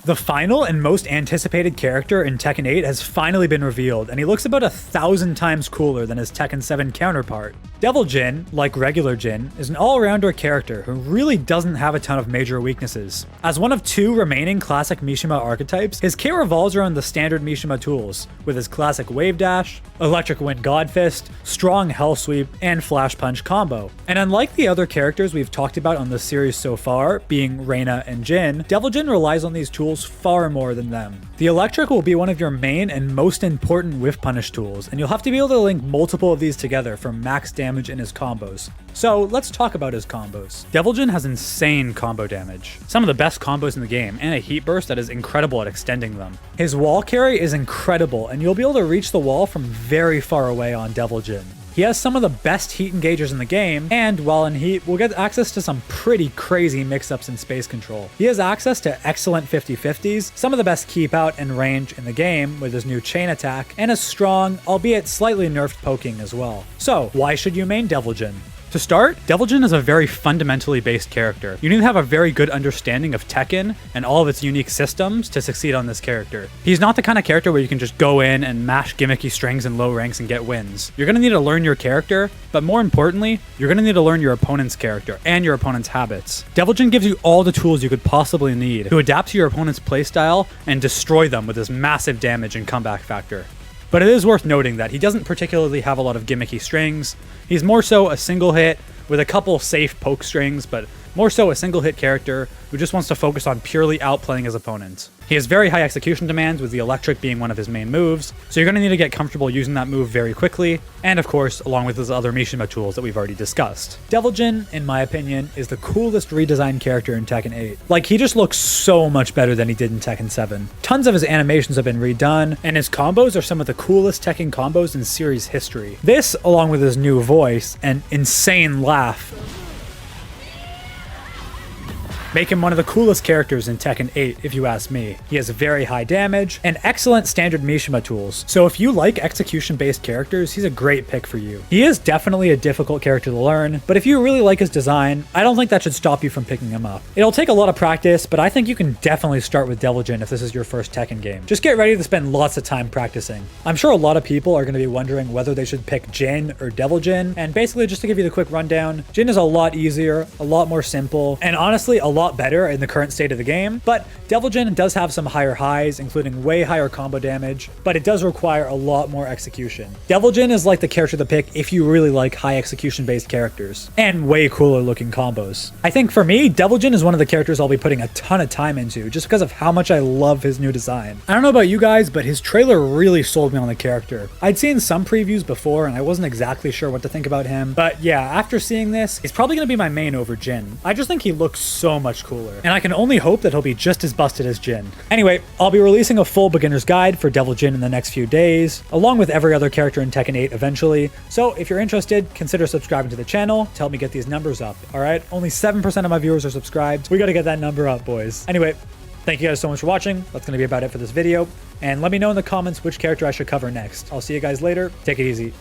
The final and most anticipated character in Tekken 8 has finally been revealed, and he looks about 1,000 times cooler than his Tekken 7 counterpart. Devil Jin, like regular Jin, is an all-rounder character who really doesn't have a ton of major weaknesses. As one of 2 remaining classic Mishima archetypes, his kit revolves around the standard Mishima tools, with his classic Wave Dash, Electric Wind God Fist, Strong Hell Sweep, and Flash Punch combo. And unlike the other characters we've talked about on this series so far, being Reina and Jin, Devil Jin relies on these tools far more than them. The Electric will be one of your main and most important whiff punish tools, and you'll have to be able to link multiple of these together for max damage in his combos. So let's talk about his combos. Devil Jin has insane combo damage, some of the best combos in the game, and a heat burst that is incredible at extending them. His wall carry is incredible, and you'll be able to reach the wall from very far away on Devil Jin. He has some of the best heat engagers in the game, and while in heat, we'll get access to some pretty crazy mix-ups in space control. He has access to excellent 50-50s, some of the best keep out and range in the game with his new chain attack, and a strong, albeit slightly nerfed poking as well. So, why should you main Devil Jin? To start, Devil Jin is a very fundamentally based character. You need to have a very good understanding of Tekken and all of its unique systems to succeed on this character. He's not the kind of character where you can just go in and mash gimmicky strings in low ranks and get wins. You're going to need to learn your character, but more importantly, you're going to need to learn your opponent's character and your opponent's habits. Devil Jin gives you all the tools you could possibly need to adapt to your opponent's playstyle and destroy them with his massive damage and comeback factor. But it is worth noting that he doesn't particularly have a lot of gimmicky strings. He's more so a single hit with a couple safe poke strings, but more so a single hit character who just wants to focus on purely outplaying his opponent. He has very high execution demands, with the Electric being one of his main moves, so you're going to need to get comfortable using that move very quickly, and of course, along with his other Mishima tools that we've already discussed. Devil Jin, in my opinion, is the coolest redesigned character in Tekken 8. Like, he just looks so much better than he did in Tekken 7. Tons of his animations have been redone, and his combos are some of the coolest Tekken combos in series history. This, along with his new voice and insane laugh, make him one of the coolest characters in Tekken 8, if you ask me. He has very high damage and excellent standard Mishima tools, so if you like execution-based characters, he's a great pick for you. He is definitely a difficult character to learn, but if you really like his design, I don't think that should stop you from picking him up. It'll take a lot of practice, but I think you can definitely start with Devil Jin if this is your first Tekken game. Just get ready to spend lots of time practicing. I'm sure a lot of people are going to be wondering whether they should pick Jin or Devil Jin, and basically just to give you the quick rundown, Jin is a lot easier, a lot more simple, and honestly a lot better in the current state of the game, but Devil Jin does have some higher highs, including way higher combo damage, but it does require a lot more execution. Devil Jin is like the character to pick if you really like high execution based characters, and way cooler looking combos. I think for me, Devil Jin is one of the characters I'll be putting a ton of time into, just because of how much I love his new design. I don't know about you guys, but his trailer really sold me on the character. I'd seen some previews before, and I wasn't exactly sure what to think about him, but yeah, after seeing this, he's probably going to be my main over Jin. I just think he looks so much cooler, and I can only hope that he'll be just as busted as Jin. Anyway, I'll be releasing a full beginner's guide for Devil Jin in the next few days, along with every other character in Tekken 8 eventually, so if you're interested, consider subscribing to the channel to help me get these numbers up, alright? Only 7% of my viewers are subscribed. We gotta get that number up, boys. Anyway, thank you guys so much for watching. That's gonna be about it for this video, and let me know in the comments which character I should cover next. I'll see you guys later. Take it easy.